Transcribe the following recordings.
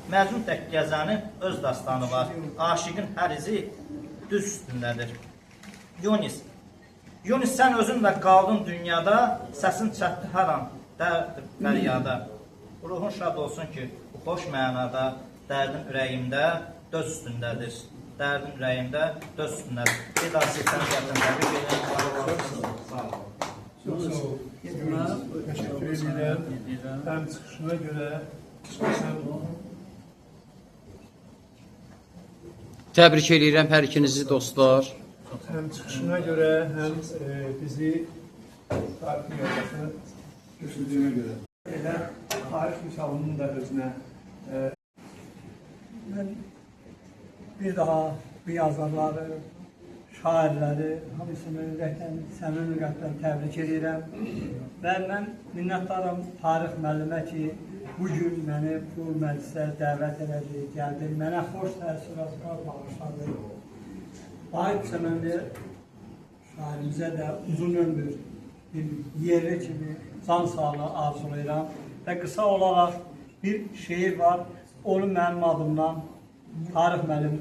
Məcnun tək gəzənin öz dastanı var. Aşiqin hər izi düz üstündədir. Yunis, sən özün də qaldın dünyada, səsin çətdi hər an dərd fəryada. Ruhun şad olsun ki, bu xoş mənada dərdin ürəyimdə döz üstündədir. Dərdin ürəyimdə döz üstündədir. Bir daha sizdən gəldim. Çox sağ ol. Təşəkkür edirəm. Həm çıxışına görə Təbrik edirəm hər ikinizi dostlar. həm çıxışına görə, həm bizi tarixi yoldaşı götürdüyünə görə. Elə tarix misalının da özünə mən bir daha bu yazarları, şairləri, hamısını ürəkdən, səmimi qəlbdən təbrik edirəm. Və mən minnətdaram tarix müəllimə ki, bugün məni bu məclisə dəvət elədi, gəldi, mənə xoş təəssüratlar bağışladı. Vahid Çəmənli şairimizə də uzun ömür bir yerli kimi can sağlığı arzulayıram. Və qısa olaraq bir şeir var, onu mənim adımdan tarix müəllim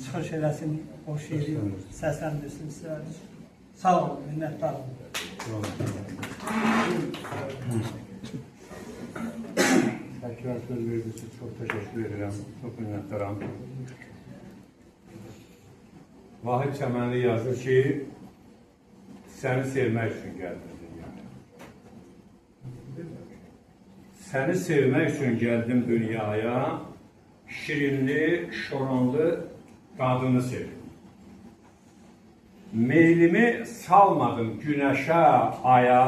çıxış eləsin, o şeiri səsləndirsin sizə. Sağ olun, minnətdarım. Tekrar söz verdiğiniz için çok teşekkür ederim. Çok minnettarım. Vahid Çəmənli yazır ki, səni sevmək üçün gəldim dünyaya. Səni sevmək üçün gəldim dünyaya, şirinli, şoranlı qadını sevdim. Meylimi salmadım güneşe, aya,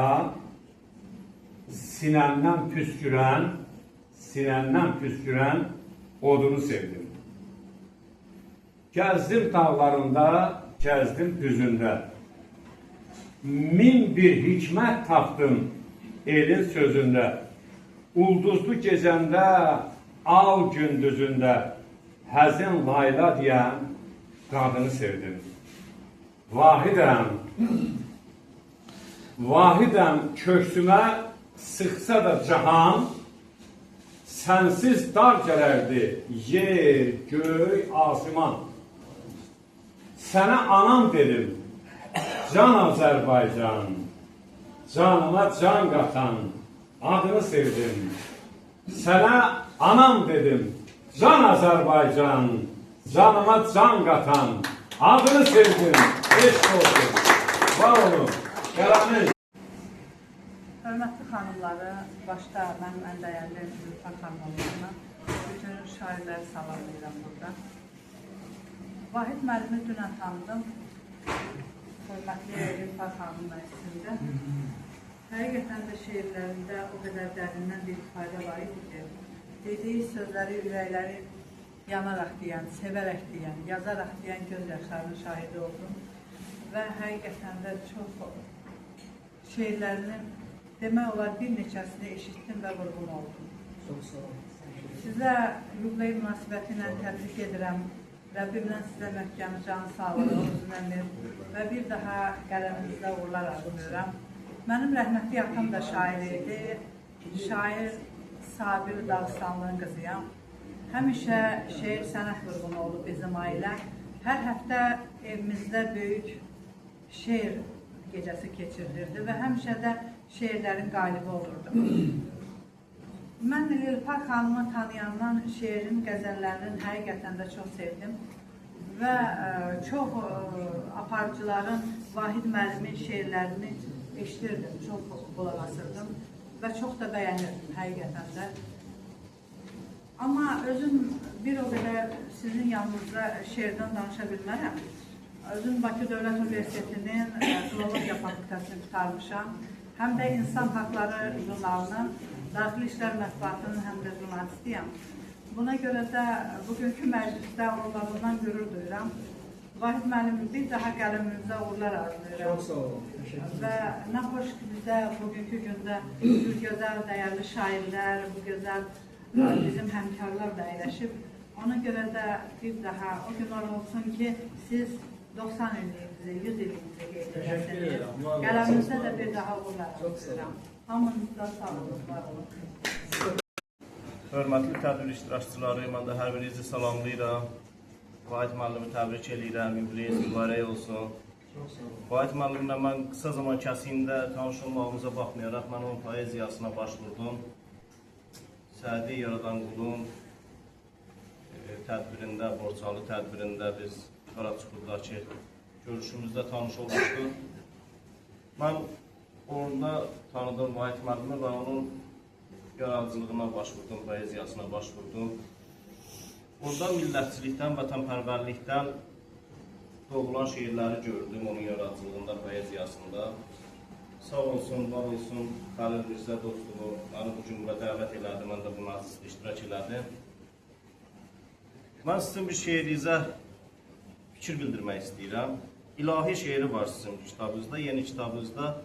sinəmdən püskürən odunu sevdim. Gəzdim dağlarında, gəzdim düzündə. Min bir hikmət tapdım elin sözündə. Ulduzlu gecəndə, al gündüzündə, həzin layla deyən qadını sevdim. Vahidəm köksümə sıxsa da cahan, sənsiz dar gələrdi yer, göy, asiman. Sənə anam dedim, can Azərbaycan, canıma can qatan, adını sevdim. Sənə anam dedim, can Azərbaycan, canıma can qatan, adını sevdim. Eşq olsun, var olun, qələmin. Hörmətli xanımları, başda mənim ən dəyərli Zülfar xanımlarına bütün şairləri salamlayıram burada. Vahid müəllimi dünən tanıdım, hörmətli Zülfar xanımla üstündə. Həqiqətən də şeirlərində o qədər dərindən bir ifadə var idi ki, dediyi sözləri, ürəkləri yanaraq deyən, sevərək deyən, yazaraq deyən göz yaşlarının şahidi oldum. Və həqiqətən də çox şeirlərinin demək olar bir neçəsini eşitdim və vurğun oldum. Sizə yubiley münasibəti ilə təbrik edirəm. Rəbbimdən sizə möhkəm can sağlığı, uzun ömür və bir daha qələminizdə uğurlar arzulayıram. Mənim rəhmətli atam da şair idi. Şair Sabir Dağıstanlığın qızıyam. Həmişə şeir sənət vurğunu olub bizim ailə. Hər həftə evimizdə böyük şeir gecəsi keçirilirdi və həmişə də şeirlərin qalibi olurdu. Mən Zülfar xanımı tanıyandan şeirin, qəzəllərinin həqiqətən də çox sevdim və çox aparıcıların Vahid müəllimin şeirlərini eşitirdim, çox qulaq asırdım və çox da bəyənirdim həqiqətən də. Amma özüm bir o qədər sizin yanınızda şeirdən danışa bilmərəm. Özüm Bakı Dövlət Universitetinin Filologiya Fakültəsini tutarmışam. Həm də İnsan Haqları Jurnalının, Daxili İşlər Mətbuatının həm də jurnalistiyəm. Buna görə də bugünkü məclisdə olmağından qürur duyuram. Vahid müəllim, bir daha qələminizdə uğurlar arzulayıram. Çox sağ olun. Və nə xoş ki, bizdə bugünkü gündə bu gözəl, dəyərli şairlər, bu gözəl bizim həmkarlar da əyləşib. Ona görə də bir daha o günlər olsun ki, siz 90 illiyinizi, 100 illiyinizi qeyd edəsiniz. Qələminizdə də bir daha uğurlar arzulayıram. Hamınızda sağ olun, var olun. Hörmətli tədbir iştirakçıları, mən də hər birinizi salamlayıram. Vahid müəllimi təbrik edirəm, yubileyiniz mübarək olsun. Vahid müəllimlə mən qısa zaman kəsiyində tanış olmağımıza baxmayaraq, mən onun poeziyasına başvurdum. Sədi Yaradan Qulun tədbirində, Borçalı tədbirində biz Qaraçuxurdakı görüşümüzdə tanış olmuşduq. Mən orada tanıdığım Vahid müəllimi və onun yaradıcılığına başvurdum, poeziyasına başvurdum. Orada millətçilikdən, vətənpərvərlikdən doğulan şeirləri gördüm onun yaradıcılığında, poeziyasında. Sağ olsun, var olsun, Xəlil Mirzə dostluğu məni bu gün bura dəvət elədi, mən də bu məclisdə iştirak elədim. Mən sizin bir şeirinizə fikir bildirmək istəyirəm. İlahi şeiri var sizin kitabınızda, yeni kitabınızda.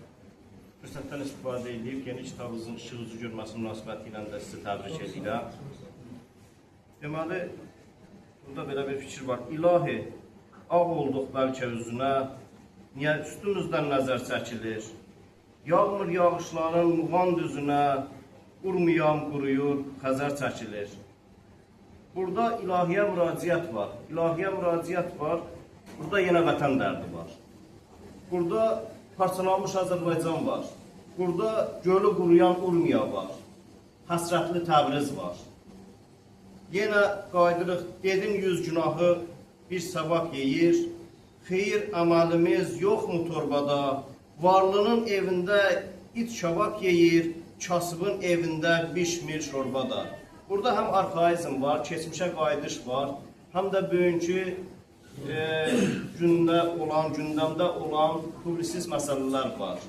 Fürsətdən istifadə edib, yeni kitabınızın işıq üzü görməsi münasibəti ilə də sizi təbrik edirəm. Deməli, burada belə bir fikir var. İlahi, ağ olduq bəlkə üzünə, niyə üstümüzdən nəzər çəkilir? Yağmır yağışların muğan düzünə, qurmayam quruyur, xəzər çəkilir. Burada ilahiyə müraciət var. İlahiyə müraciət var. Burada yenə vətən dərdi var. Burada parçalanmış Azərbaycan var. Burada gölü quruyan Urmiya var. Həsrətli Təbriz var. Yenə qaydırıq, dedim 100 günahı bir sabah yeyir. Xeyir əməlimiz yoxmu torbada? Varlının evində it şavak yeyir, kasıbın evində bişmir şorbada. Burada həm arxaizm var, keçmişə qayıdış var, həm də bugünkü gündəmdə olan publisist məsələlər var.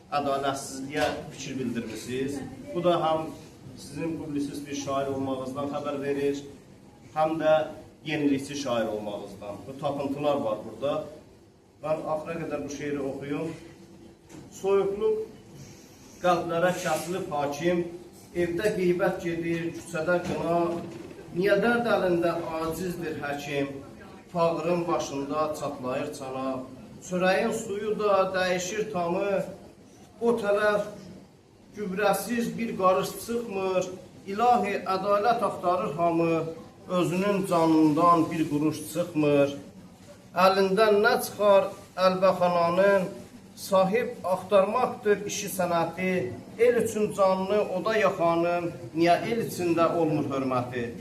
Ədalətsizliyə fikir bildirmişsiniz. Bu da həm sizin publisist bir şair olmağınızdan xəbər verir, həm də yenilikçi şair olmağınızdan. Bu tapıntılar var burada. Mən axıra qədər bu şeiri oxuyum. Soyuqluq qəlblərə kəsilib hakim, evdə qeybət gedir, küçədə qına, niyə dərd əlində acizdir həkim, fağırın başında çatlayır çana, çörəyin suyu da dəyişir tamı, o tərəf gübrəsiz bir qarış çıxmır, ilahi ədalət axtarır hamı, özünün canından bir quruş çıxmır, əlindən nə çıxar əlbəxananın, sahib axtarmaqdır işi sənəti, el üçün canını oda yaxanın, niyə el içində olmur hörməti?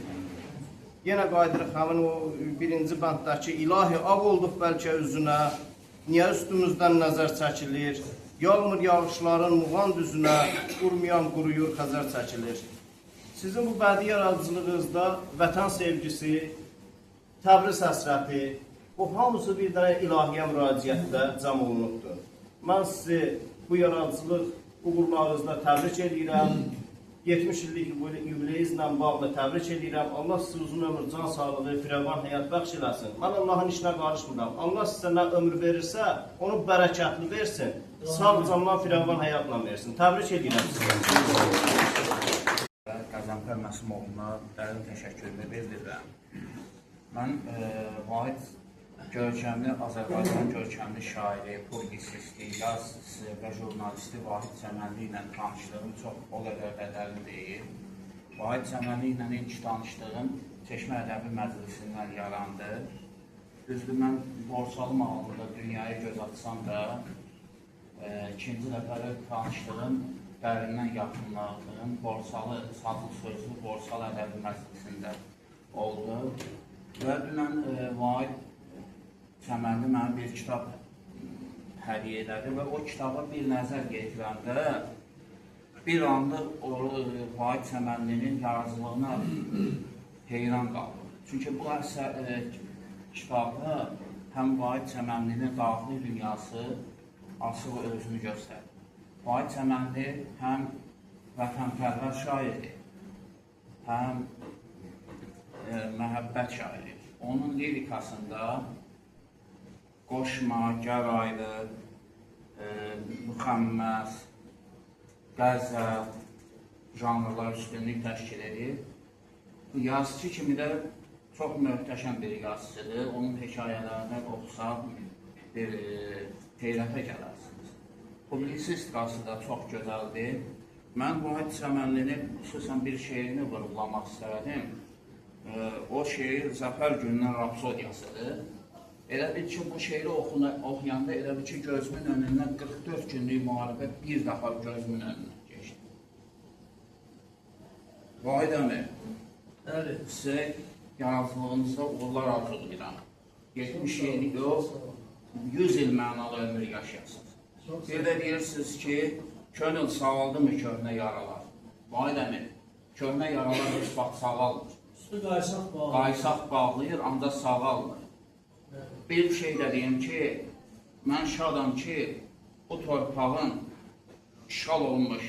Yenə qaydırıq həmin o birinci bənddəki ilahi ağ olduq bəlkə üzünə, niyə üstümüzdən nəzər çəkilir, yağmır yağışların muğan düzünə, qurmayan quruyur, xəzər çəkilir. Sizin bu bədii yaradıcılığınızda vətən sevgisi, Təbriz həsrəti, bu hamısı bir dənə ilahiyə müraciətdə cəm olunubdur. Mən sizi bu yaradıcılıq uğurlarınızda təbrik edirəm. 70 illik yubileyinizlə bağlı təbrik edirəm. Allah sizi uzun ömür, can sağlığı, firəvan həyat bəxş eləsin. Mən Allahın işinə qarışmıram. Allah sizə nə ömür verirsə, onu bərəkətli versin. Sağ candan firəvan həyatla versin. Təbrik edirəm sizi. Qəzənfər Məsimoğlu'na dərin təşəkkürümü bildirirəm. Mən Vahid görkəmli Azərbaycan görkəmli şairi, publisisti, yazıcısı və jurnalisti Vahid Çəmənli ilə tanışdığım çox o qədər də dərin deyil. Vahid Çəmənli ilə ilk tanışdığım Çeşmə Ədəbi Məclisindən yarandı. Düzdür, mən Borçalı mahalında dünyaya göz açsam da, ikinci dəfədə tanışdığım, dərindən yaxınladığım Borçalı, sazlı sözlü Borçalı Ədəbi Məclisində oldu. Və dünən Vahid Çəmənli mənə bir kitab hədiyyə elədi və o kitaba bir nəzər yetirəndə bir anlıq Vahid Çəmənlinin yaradıcılığına heyran qaldım. Çünki bu kitabda həm Vahid Çəmənlinin daxili dünyası açıq özünü göstərir. Vahid Çəmənli həm vətənpərvər şairi, həm məhəbbət şairi. Onun lirikasında qoşma, gər ayrı, müxəmməs, qəzəl janrlar üstünlük təşkil edir. Yazıcı kimi də çox möhtəşəm bir yazıcıdır. Onun hekayələrini oxusaq bir heyrətə gələrsiniz. Publisistikası da çox gözəldir. Mən Vahid Səmənlinin xüsusən bir şeirini vurğulamaq istədim. O şeir Zəfər gününün rapsodiyasıdır. Elə bil ki, bu şeiri oxuyanda elə bil ki, gözümün önündən 44 günlük müharibə bir dəfə gözümün önündən geçdi. Vahid əmi, sizə yaradıcılığınızda uğurlar arzulayıram. 77 yox, 100 il mənalı ömür yaşayasınız. Bir də deyirsiniz ki, könül sağaldı mı köhnə yaralar? Vahid əmi, köhnə yaralar heç vaxt sağalmır. Qaysaq bağlayır, ancaq sağalmır. Bir şey də deyim ki, mən şadam ki, bu torpağın işğal olmuş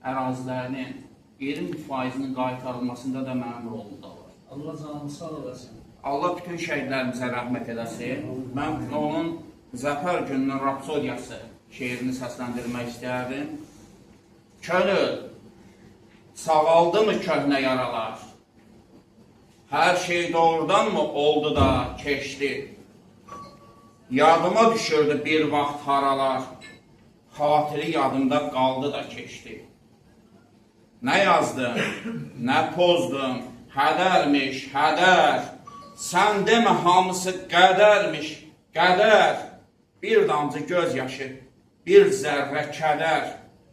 ərazilərinin 20%-nin qaytarılmasında da mənim rolumda var. Allah canını sağ olasın. Allah bütün şəhidlərimizə rəhmət eləsin. Mən onun Zəfər gününün rapsodiyası şeirini səsləndirmək istərdim. Könül, sağaldı mı köhnə yaralar? Hər şey doğrudan mı oldu da keçdi? Yadıma düşürdü bir vaxt haralar, xatiri yadımda qaldı da keçdi. Nə yazdım, nə pozdum, hədərmiş, hədər. Sən demə hamısı qədərmiş, qədər. Bir damcı göz yaşı, bir zərrə kədər,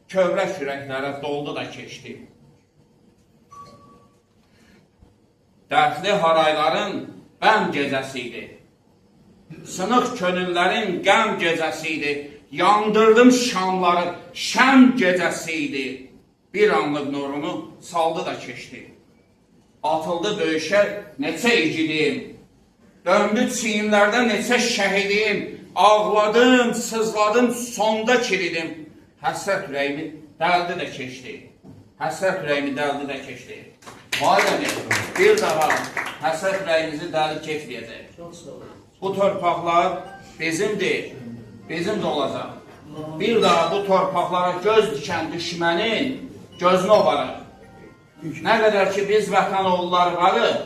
kövrək ürəklərə doldu da keçdi. Dərdli harayların bəm gecəsiydi. Sınıq könüllərin qəm gecəsiydi. Yandırdım şamları, şəm gecəsiydi. Bir anlıq nurunu saldı da keçdi. Atıldı döyüşə neçə igidim. Döndü çiyinlərdə neçə şəhidim. Ağladım, sızladım, sonda kiridim. Həsrət ürəyimi dəldi də keçdi. Həsrət ürəyimi dəldi də keçdi. Vahid, bir daha həsrət ürəyimizi dəlib keçməyəcək. Bu torpaqlar bizimdir, bizim də olacaq. Bir daha bu torpaqlara göz dikən düşmənin gözünü ovarıq. Nə qədər ki biz vətən oğulları varıq,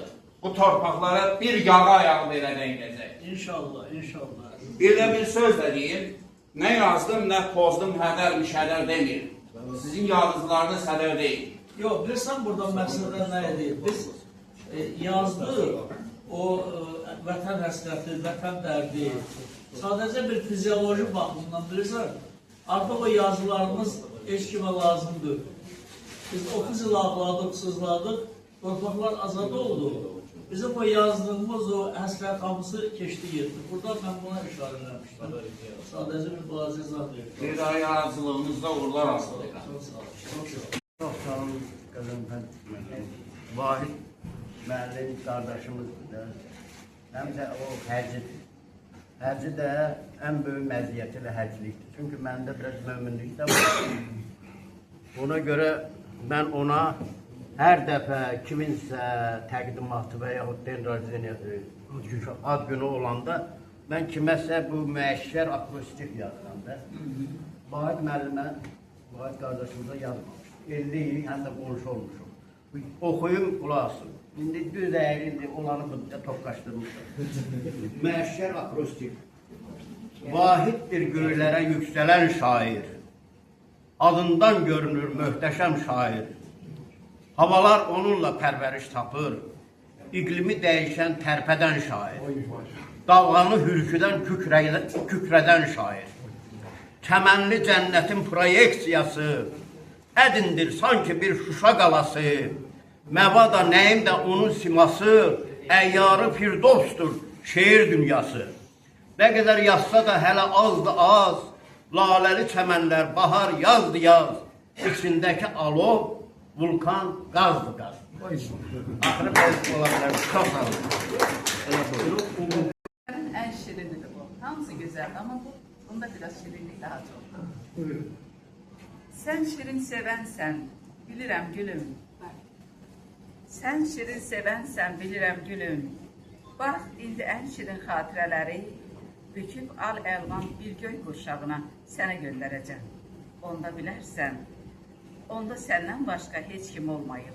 bu torpaqlara bir yağa ayağı belə deyiləcək. İnşallah, inşallah. Bir də bir söz də deyim, nə yazdım, nə pozdum, hədərmiş, hədər demir. Sizin yazıcılarınız hədər deyil. Yox, bilirsən buradan məqsədə nə edir? Biz yazdıq, o vətən həsrəti, vətən dərdi, sadəcə bir fizioloji baxımından bilirsən, artıq o yazılarımız heç kimə lazımdır. Biz 30 yıl ağladıq, sızladıq, torpaqlar azad oldu. Bizim o yazdığımız o həsrət hamısı keçdi getdi. Burada mən buna işarə eləmişdim. Sadəcə bir balaca izah verir. Bir daha yaradıcılığınızda uğurlar arzulayıram. Çox sağ olun, qızım. Vahid müəllim qardaşımızdır. Həm də o həccidir. Həcci də ən böyük məziyyəti ilə həccilikdir. Çünki məndə biraz möminlik də var. Ona görə mən ona hər dəfə kiminsə təqdimatı və yaxud ad günü olanda mən kiməsə bu müəşşər akrostik yazıram da. Vahid müəllimə, Vahid qardaşımıza yazmamışdım. 50 il həm də qonşu olmuşum. Oxuyum, qulasın. İndi düz əyilindi, olanı burada toplaşdırmışım. Müəşşər akrostik. Vahiddir göylərə yüksələn şair. Adından görünür möhtəşəm şair. Havalar onunla pərvəriş tapır. İqlimi dəyişən tərpədən şair. Dalğanı hürküdən kükrədən şair. Çəmənli cənnətin proyeksiyası. Ədindir sanki bir Şuşa qalası. Məvada nəyim də onun siması. Əyyarı firdovsdur şeir dünyası. Nə qədər yazsa da hələ azdır az. Laləli çəmənlər, bahar, yazdı yaz. İçindəki alov, vulkan, qazdı qaz. Axırı bəzi ola bilər. Çox sağ olun. En şirinidir bu. Hamısı güzel ama bunda biraz şirinlik daha çok. Sen şirin sevensen, bilirəm gülüm. Sen şirin sevensen, bilirəm gülüm. Bax, indi en şirin xatirələri büküb al əlvan bir göy qurşağına sənə göndərəcəm. Onda bilərsən, onda səndən başqa heç kim olmayıb.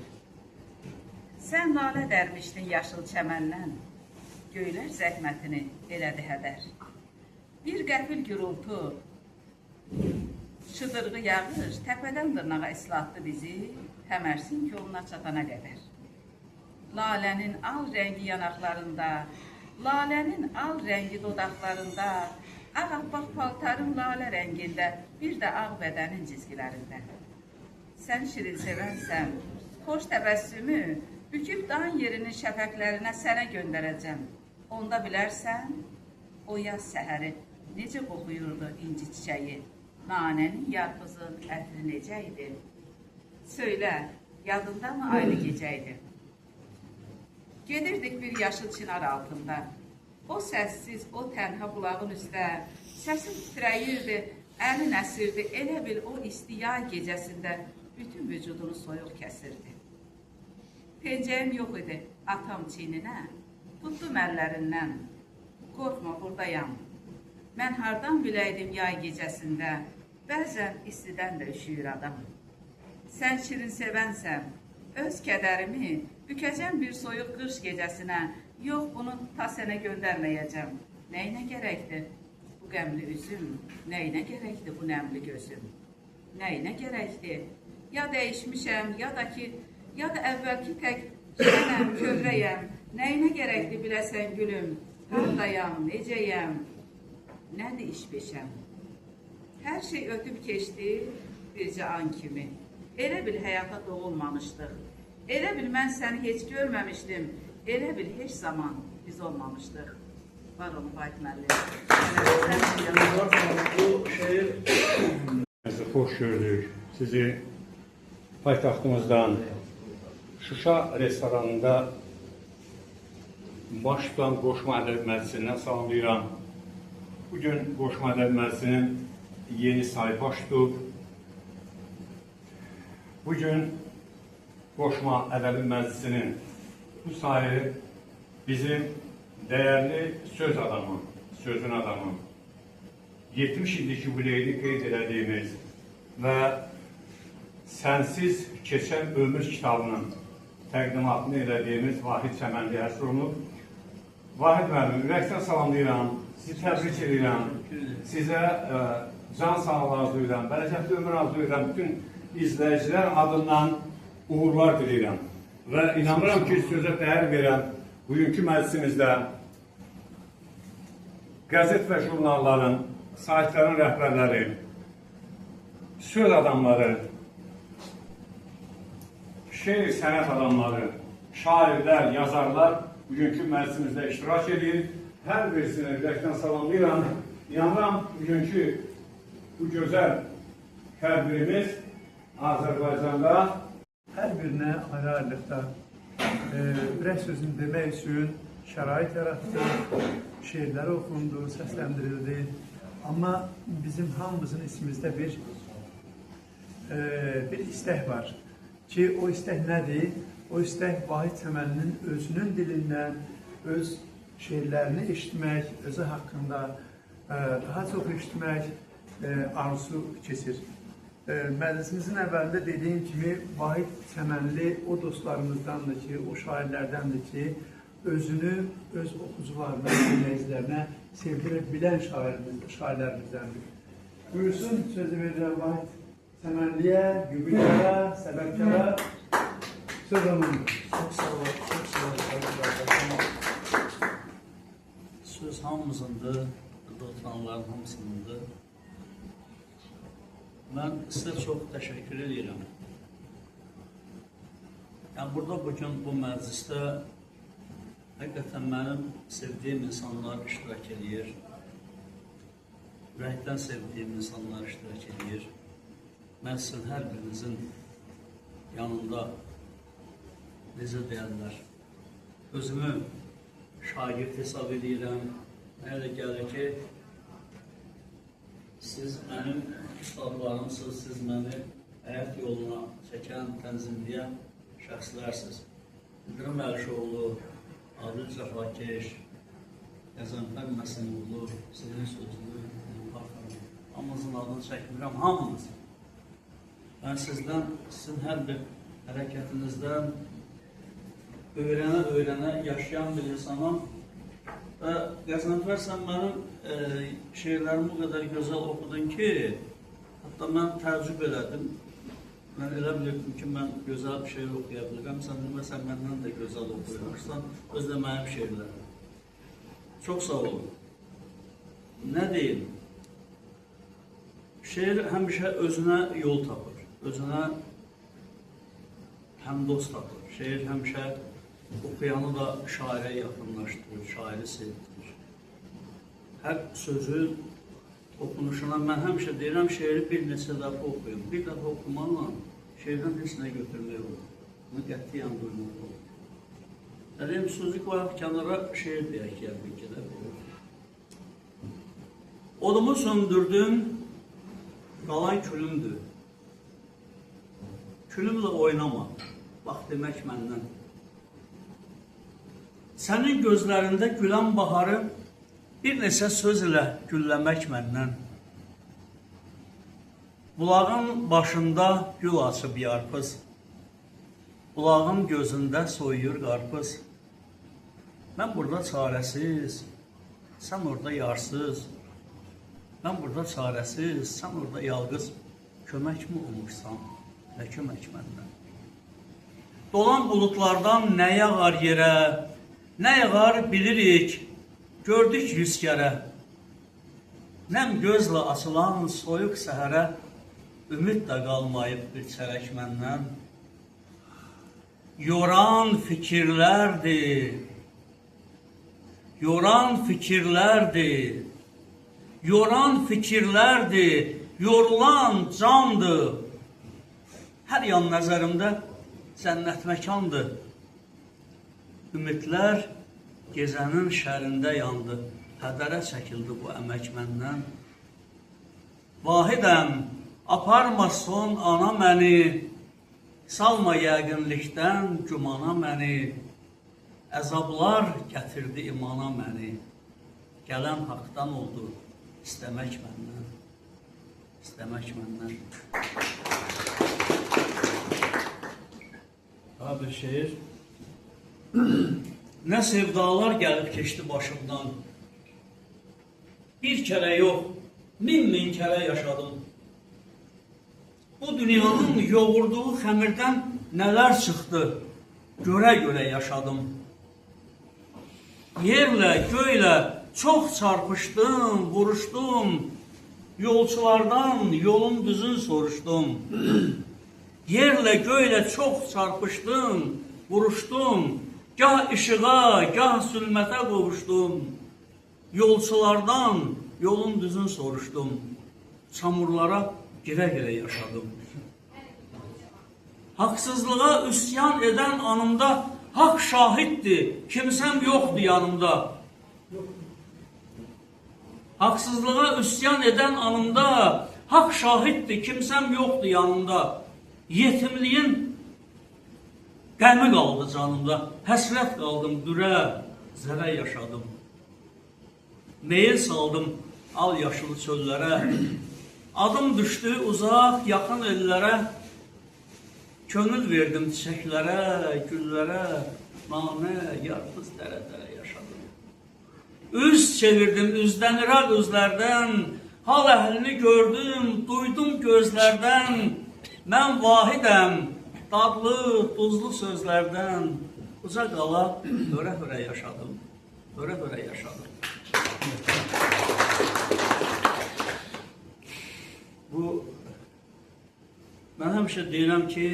Sən nalə dərmişdin yaşıl çəməndən, göylər zəhmətini elədi hədər. Bir qəfil gürultu, Şıdırğı yağış təpədən dırnağa islatdı bizi, Təmərsin yoluna çatana qədər. Lalənin al rəngi yanaqlarında, lalənin al rəngi dodaqlarında, ağappaq paltarın lalə rəngində, bir də ağ bədənin cizgilərində. Sən şirin sevənsən, xoş təbəssümü, büküb dan yerinin şəfəqlərinə sənə göndərəcəm. Onda bilərsən, o yaz səhəri necə qoxuyurdu inci çiçəyi, nanənin yarpızın ətri necə idi? Söylə, yadında mı aylı gecə idi? Gedirdik bir yaşıl çınar altında, o səssiz, o tənha bulağın üstə, səsin titrəyirdi, əlin əsirdi, elə bil o isti yay gecəsində bütün vücudunu soyuq kəsirdi. Pencəyim yox idi atam çiyninə, tutdum əllərindən, qorxma buradayam. Mən hardan biləydim yay gecəsində, bəzən istidən də üşüyür adam. Sən şirin sevənsən, öz kədərimi bükəcəm bir soyuq qış gecəsinə, yox bunu ta sənə göndərməyəcəm. Nəyinə gərəkdir bu qəmli üzüm, nəyinə gərəkdir bu nəmli gözüm? Nəyinə gərəkdir? Ya dəyişmişəm, ya da əvvəlki tək şənəm, kövrəyəm. Nəyinə gərəkdir biləsən gülüm? Haradayam, necəyəm? Nədir iş beşəm? Hər şey ötüb keçdi bircə an kimi. Elə bil həyata doğulmamışdıq. Elə bil mən səni heç görməmişdim. Elə bil heç zaman biz olmamışdıq. Var olun Vahid müəllim. Sizi xoş gördük. Sizi paytaxtımızdan Şuşa restoranında baş tutan Qoşma Ədəb Məclisindən salamlayıram. Bugün Qoşma Ədəb Məclisinin yeni sayı baş tutub. Bugün Qoşma Ədəbi Məclisinin bu sayı bizim dəyərli söz adamı, sözün adamı, 70 illik yubileyini qeyd elədiyimiz və Sənsiz Keçən Ömür kitabının təqdimatını elədiyimiz Vahid Çəmənli həsr olunub. Vahid müəllim, ürəkdən salamlayıram, sizi təbrik edirəm, sizə can sağlığı arzulayıram, bərəkətli ömür arzulayıram, bütün izləyicilər adından uğurlar diləyirəm və inanıram ki, sözə dəyər verən bugünkü məclisimizdə qəzet və jurnalların, saytların rəhbərləri, söz adamları, şeir sənət adamları, şairlər, yazarlar bugünkü məclisimizdə iştirak edir. Hər birisini ürəkdən salamlayıram. İnanıram bugünkü bu gözəl tədbirimiz Azərbaycanda hər birinə ayrı-ayrılıqda ürək sözünü demək üçün şərait yaratdı, şeirləri oxundu, səsləndirildi. Amma bizim hamımızın içimizdə bir istək var ki, o istək nədir? O istək Vahid Çəmənlinin özünün dilindən, öz şeirlərini eşitmək, özü haqqında daha çox eşitmək arzusu keçir. Məclisimizin əvvəlində dediyim kimi, Vahid Çəmənli o dostlarımızdandır ki, o şairlərdəndir ki, özünü öz oxucularına, dinləyicilərinə sevdirə bilən şairlərimizdəndir. Buyursun, sözü verirəm Vahid Çəmənliyə, Gübülərə, səbəbkara, söz onundur. Çox sağ olun, çox sağ olun. Söz hamımızındır, burada oturanların hamısınındır. Mən sizə çox təşəkkür edirəm. Yəni, burada bugün bu məclisdə həqiqətən mənim sevdiyim insanlar iştirak edir. Ürəkdən sevdiyim insanlar iştirak edir. Mən sizin hər birinizin yanında necə deyərlər, özümü şagird hesab edirəm. Mənə də gəlir ki, siz mənim kitablarımsınız, siz məni həyat yoluna çəkən, tənzimləyən şəxslərsiniz. İlqram Əlişoğlu, Adil Cəfakeş, Qəzənfər Məsimoğlu, sizin sözlü, hamımızın adını çəkmirəm, hamımız. Mən sizin hər bir hərəkətinizdən öyrənə yaşayan bir insanım. Və Qəzənfər, sən mənim şeirlərimi o qədər gözəl oxudun ki, Hətta mən təəccüb elədim. Mən elə bilirdim ki, mən gözəl bir şeir oxuya bilirəm. Sən deməsən, məndən də gözəl oxuyursan, özdə mənim şeirlərim. Çox sağ olun. Nə deyim? Şeir həmişə özünə yol tapır, özünə həmdost tapır. Şeir həmişə oxuyanı da şairə yaxınlaşdırır, şairi sevdirir. Hər sözün oxunuşuna mən həmişə deyirəm, şeiri bir neçə dəfə oxuyun. Bir dəfə oxumaqla şeirdən heç nə götürmək olur. Bunu qətiyyən duymaq olur. Deyim, sözü qoyaq kənara, şeir deyək ki, bir də. Odumu söndürdüm, qalan külümdür. Külümlə oynama, bax demək məndən. Sənin gözlərində gülən baharı bir neçə söz ilə gülləmək məndən. Bulağın başında gül açıb yarpız, bulağın gözündə soyuyur qarpız. Mən burada çarəsiz, sən orada yarsız. Mən burada çarəsiz, sən orada yalqız. Kömək mi olursan, nə kömək məndən? Dolan bulutlardan nə yağar yerə, nə yağar bilirik, gördük 100 kərə. Nəm gözlə açılan soyuq səhərə, ümid də qalmayıb bir çərək məndən. Yoran fikirlərdir, yoran fikirlərdir, yoran fikirlərdir, yorulan candır. Hər yan nəzərimdə cənnət məkandır. Ümidlər gecənin şərində yandı, hədərə çəkildi bu əmək məndən. Vahidəm, aparma son ana məni, salma yəqinlikdən gümana məni. Əzablar gətirdi imana məni, gələn haqdan oldu, istəmək məndən, istəmək məndən. Daha bir şeir. Nə sevdalar gəlib keçdi başımdan. Bir kərə yox, min kərə yaşadım. Bu dünyanın yoğurduğu xəmirdən nələr çıxdı, görə-görə yaşadım. Yerlə, göylə çox çarpışdım, vuruşdum. Yolçulardan yolun düzün soruşdum. Yerlə, göylə çox çarpışdım, vuruşdum. Gah işığa, gah zülmətə qovuşdum. Yolçulardan yolun düzün soruşdum. Çamurlara girə-girə yaşadım. Haqsızlığa üsyan edən anımda haqq şahiddir, kimsəm yoxdur yanımda. Haqsızlığa üsyan edən anımda haqq şahiddir, kimsəm yoxdur yanımda. Yetimliyin qəmi qaldı canımda, həsrət qaldım, dürə, zərə yaşadım. Meyil saldım al yaşılı çöllərə, adım düşdü uzaq, yaxın ellərə. Könül verdim çiçəklərə, güllərə, nanə, yarpız dərə-dərə yaşadım. Üz çevirdim üzdən iraq özlərdən, hal əhlini gördüm, duydum gözlərdən. Mən vahidəm, dadlı, duzlu sözlərdən, uca qala hörə-hörə yaşadım, hörə-hörə yaşadım. Bu, mən həmişə deyirəm ki,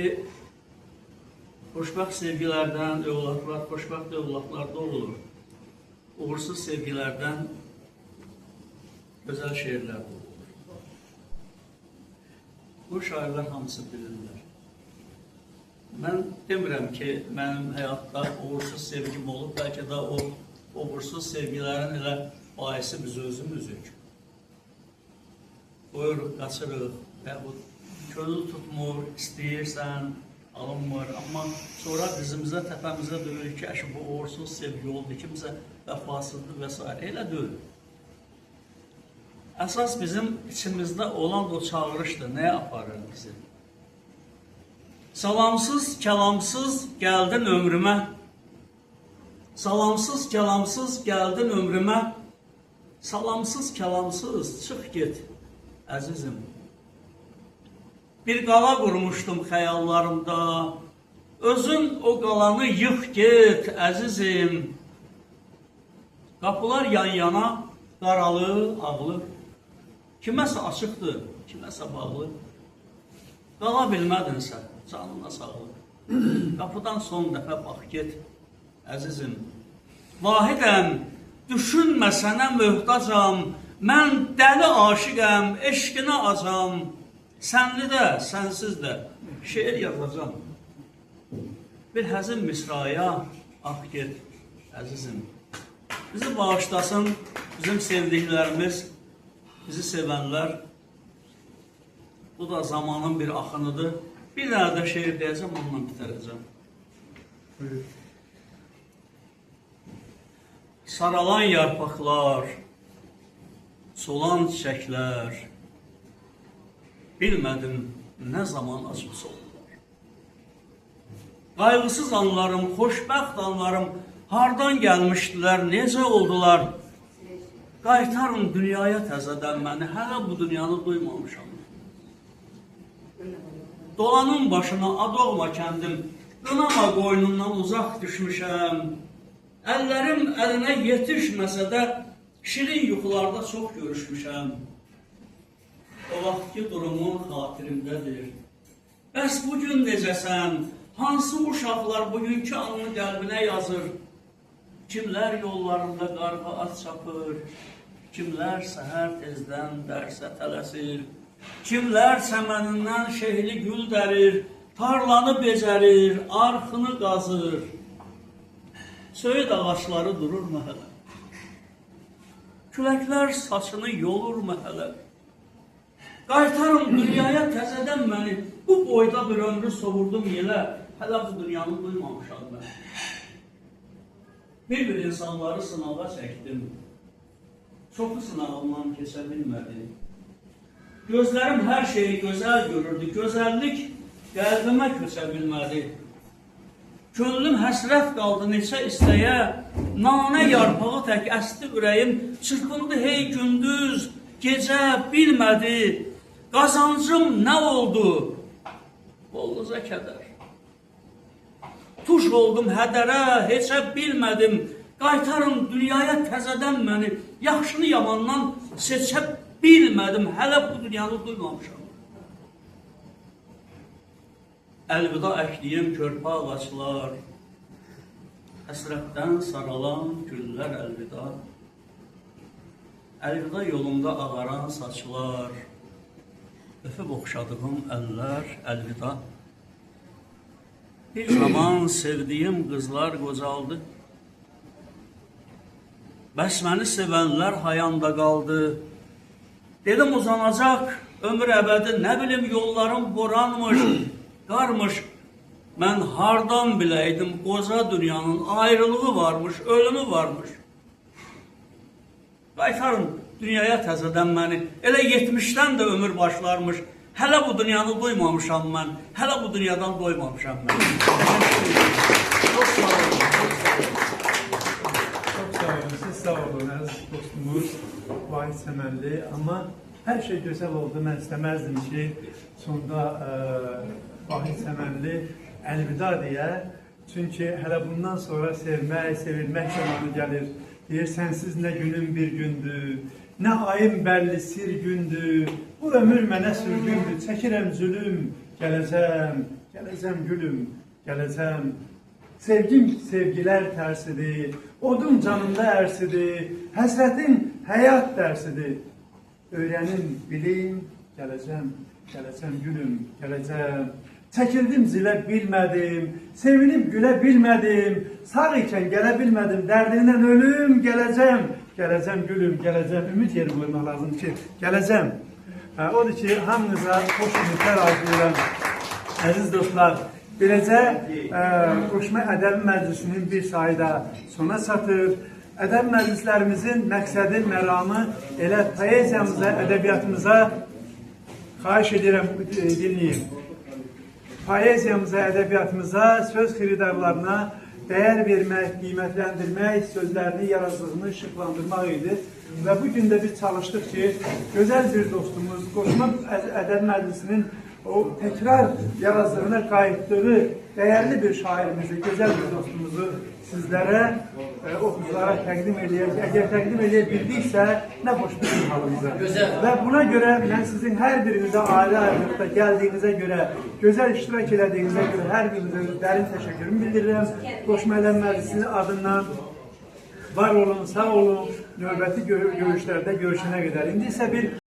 xoşbəxt sevgilərdən övladlar, xoşbəxt övladlarda olur. Uğursuz sevgilərdən gözəl şeirlər olur. Bu şairlər hamısı bilirlər. Mən demirəm ki, mənim həyatda uğursuz sevgim olub, bəlkə də o uğursuz sevgilərin elə baisi biz özümüzük. Qoyuruq, qaçırıq, könül tutmur, istəyirsən, alınmır. Amma sonra dizimizə, təpəmizə döyürük ki, əşi bu uğursuz sevgi oldu, kimsə vəfasızdır və s. Elə deyil. Əsas bizim içimizdə olan o çağırışdır, nəyə aparır bizi? Salamsız, kəlamsız gəldin ömrümə. Salamsız, kəlamsız gəldin ömrümə. Salamsız, kəlamsız çıx get, əzizim. bir qala qurmuşdum xəyallarımda. Özün o qalanı yıx get, əzizim. Qapılar yan-yana, qaralı, ağlı. Kiməsə açıqdır, kiməsə bağlı. Qala bilmədinsə, canına sağlıq. Qapıdan son dəfə bax get, əzizim. Vahidəm, düşünmə sənə möhtacam, mən dəli aşiqəm, eşqinə acam. Sənli də, sənsiz də şeir yazacam. Bir həzin misraya ax get, əzizim. Bizi bağışlasın, bizim sevdiklərimiz, bizi sevənlər. Bu da zamanın bir axınıdır. Bir dənə də şeir deyəcəm, onunla bitirəcəm. Saralan yarpaqlar, solan çiçəklər, bilmədim nə zaman açıb soldular. Qayğısız anlarım, xoşbəxt anlarım hardan gəlmişdilər, necə oldular? Qaytarın dünyaya təzədən məni, hələ bu dünyanı duymamışam. Dolanın başına Adoğma kəndim, qınama qoynundan uzaq düşmüşəm. Əllərim əlinə yetişməsə də, şirin yuxularda çox görüşmüşəm. O vaxtki durumun xatirimdədir. Bəs bugün necəsən? Hansı uşaqlar bugünkü anını qəlbinə yazır? Kimlər yollarında qarğa at çapır? Kimlər səhər tezdən dərsə tələsir? Kimlər səmənindən şehli gül dərir? Tarlanı becərir, arxını qazır. Söyüd ağaçları durur məhələ. Küləklər saçını yolur məhələ. Qaytarım dünyaya təzədən məni, bu boyda bir ömrü sovurdum yelə, hələ bu dünyanı duymamışam mən. Bir insanları sınağa çəkdim, çoxu sınağımdan keçə bilmədi. Gözlərim hər şeyi gözəl görürdü, gözəllik qəlbimə köçə bilmədi. Könlüm həsrət qaldı neçə istəyə, nanə yarpağı tək əsdi ürəyim, çırpındı hey gündüz, gecə bilmədi. Qazancım nə oldu? Bolluca kədər. Tuş oldum hədərə, heçə bilmədim. Qaytarın dünyaya təzədən məni, yaxşını yamandan seçə bilmədim. Hələ bu dünyanı duymamışam. Əlvida əkliyim körpə ağaçlar, həsrətdən saralan güllər əlvida. Əlvida yolunda ağaran saçlar, öpüb oxşadığım əllər əlvida. Bir zaman sevdiyim qızlar qocaldı, bəs məni sevənlər hayanda qaldı. Dedim uzanacaq ömür əbədi, nə bilim yollarım boranmış, qarmış. Mən hardan biləydim qoca dünyanın ayrılığı varmış, ölümü varmış. Qaytarın dünyaya təzədən məni, elə 70-dən də ömür başlarmış. Hələ bu dünyanı duymamışam mən, hələ bu dünyadan doymamışam mən. Çox sağ olun, çok sağ olun. Çok sağ olun, siz sağ olun əziz dostumuz, Vahid Səmənli. Amma hər şey gözəl oldu, mən istəməzdim ki, sonda Vahid Səmənli əlvida deyə. Çünki hələ bundan sonra sevmək, sevilmək zamanı gəlir. Deyir, sənsiz nə günüm bir gündür, nə ayım bəlli sir gündür. Bu ömür mənə sürgündür, çəkirəm zülüm. Gələcəm, gələcəm gülüm, gələcəm. Sevgim sevgilər tərsidir, odun canımda ərsidir, həsrətin həyat dərsidir. Öyrənim, bilim, gələcəm, gələcəm gülüm, gələcəm. Çəkildim zilə bilmədim, sevinib gülə bilmədim, sağ ikən gələ bilmədim, dərdindən ölüm, gələcəm, gələcəm gülüm, gələcəm, ümid yeri qoymaq lazım ki, gələcəm. Odur ki, hamınıza xoş ümidlər arzulayıram, əziz dostlar. Beləcə, Qoşma Ədəbi Məclisinin bir sayda sona çatır. Ədəbi məclislərimizin məqsədi, məramı elə poeziyamıza, ədəbiyyatımıza xahiş edirəm, dinləyim. Poeziyamıza, ədəbiyyatımıza, söz xiridarlarına dəyər vermək, qiymətləndirmək, sözlərini, yaradıcılığını işıqlandırmaq idi. Və bugün də biz çalışdıq ki, gözəl bir dostumuz, Qoşma Ədəbi Məclisinin o tekrar yazdığına qayıtdığı değerli bir şairimizi, güzel bir dostumuzu sizlere, oxuculara təqdim edəcək. Əgər təqdim edə bildiksə, nə xoş bizim halımıza. Və buna görə mən sizin hər birinizə ayrı-ayrılıqda gəldiyinizə görə, gözəl iştirak elədiyinizə görə hər birinizə dərin təşəkkürümü bildirirəm. Qoşma Ələm Məclisi adından var olun, sağ olun, növbəti görüşlərdə görüşənə qədər. İndi isə bir